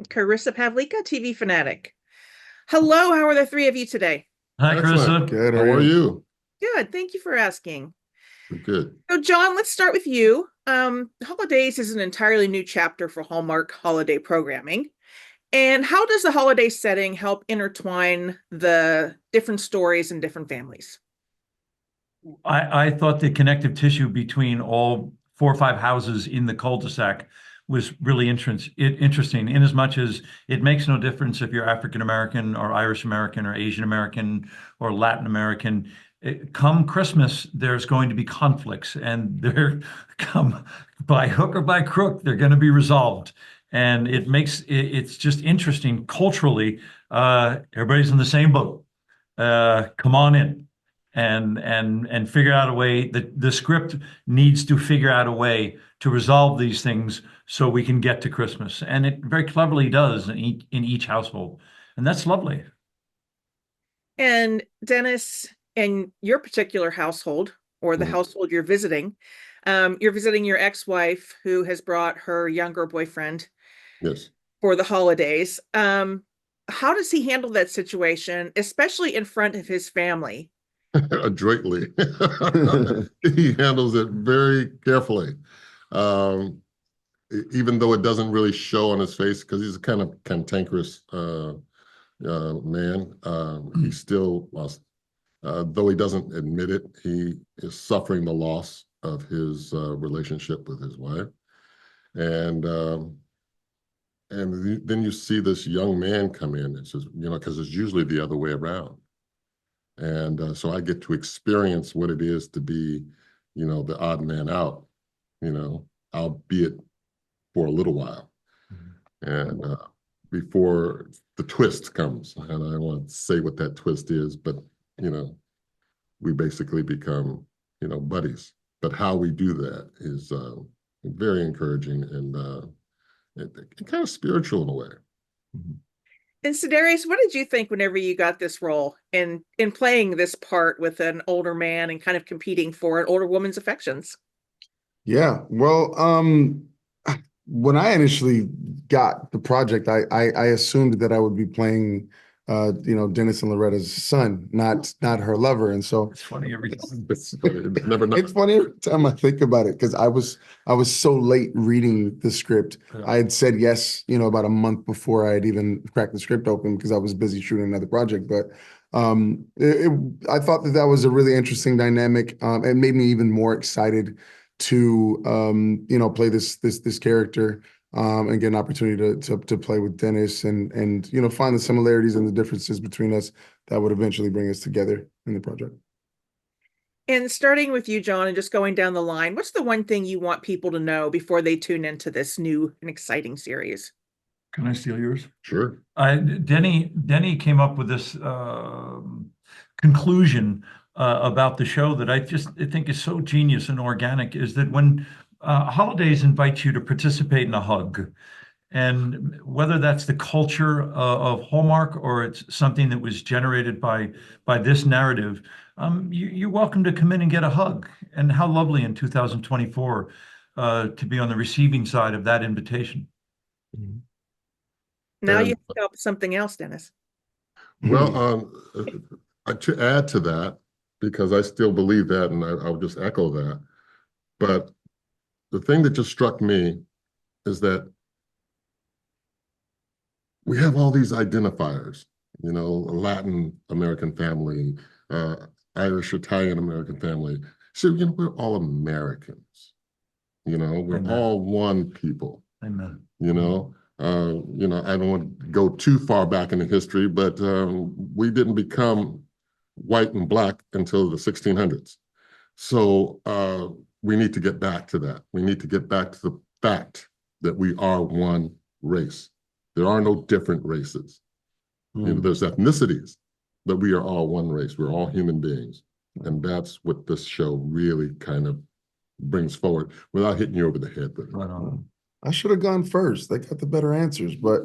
Carissa Pavlika, TV Fanatic. Hello, how are the three of you today? Hi, Excellent. Carissa. Good. How are you? Good, thank you for asking. Good. So, John, let's start with you. Holidays is an entirely new chapter for Hallmark holiday programming. And how does the holiday setting help intertwine the different stories and different families? I thought the connective tissue between all four or five houses in the cul-de-sac was really interesting, in as much as it makes no difference if you're African American or Irish American or Asian American or Latin American. Come Christmas, there's going to be conflicts, and they're come by hook or by crook, they're going to be resolved. And it's just interesting culturally. Everybody's in the same boat. Come on in and figure out a way that the script needs to figure out a way to resolve these things so we can get to Christmas. And it very cleverly does in each household. And that's lovely. And Dennis, in your particular household or the Mm. household you're visiting your ex-wife who has brought her younger boyfriend Yes. for the holidays. How does he handle that situation, especially in front of his family? Adroitly. He handles it very carefully. Um, Even though it doesn't really show on his face, because he's a kind of cantankerous man. He still, though he doesn't admit it, he is suffering the loss of his relationship with his wife. And then you see this young man come in. It says, because it's usually the other way around. And so I get to experience what it is to be, the odd man out, albeit for a little while. And before the twist comes, and I don't want to say what that twist is, but, we basically become, buddies. But how we do that is very encouraging and kind of spiritual in a way. And Ser'darius, what did you think whenever you got this role in playing this part with an older man and kind of competing for an older woman's affections? Yeah, well, when I initially got the project, I assumed that I would be playing, Dennis and Loretta's son, not her lover, and so It's funny every time. It's never it's funny every time I think about it because I was so late reading the script. Yeah. I had said yes, about a month before I had even cracked the script open because I was busy shooting another project, but. I thought that was a really interesting dynamic. It made me even more excited to play this character and get an opportunity to play with Dennis and find the similarities and the differences between us that would eventually bring us together in the project. And starting with you, John, and just going down the line, what's the one thing you want people to know before they tune into this new and exciting series? Can I steal yours? Sure. Denny came up with this conclusion about the show that I think is so genius and organic, is that when holidays invite you to participate in a hug, and whether that's the culture of Hallmark or it's something that was generated by this narrative, you're welcome to come in and get a hug. And how lovely in 2024 to be on the receiving side of that invitation. Mm-hmm. Now And you have to help with something else, Dennis. well, to add to that, because I still believe that, and I'll just echo that. But the thing that just struck me is that we have all these identifiers, Latin American family, Irish Italian American family. So, we're all Americans. We're Amen. all one people. Amen. I don't want to go too far back in the history, but we didn't become white and black until the 1600s. So we need to get back to that. We need to get back to the fact that we are one race. There are no different races. There's ethnicities, but we are all one race. We're all human beings. And that's what this show really kind of brings forward without hitting you over the head with it. Right on. I should have gone first. They got the better answers, but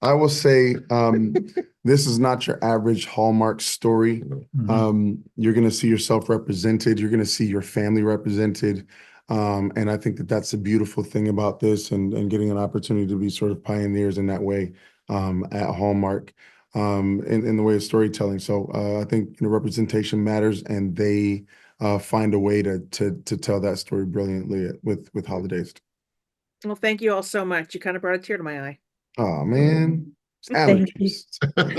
I will say this is not your average Hallmark story. Mhm. You're going to see yourself represented. You're going to see your family represented. And I think that that's a beautiful thing about this, and getting an opportunity to be sort of pioneers in that way at Hallmark in the way of storytelling. So I think representation matters, and they find a way to tell that story brilliantly with Holidazed. Well, thank you all so much. You kind of brought a tear to my eye. Oh man, it's Thank you. allergies.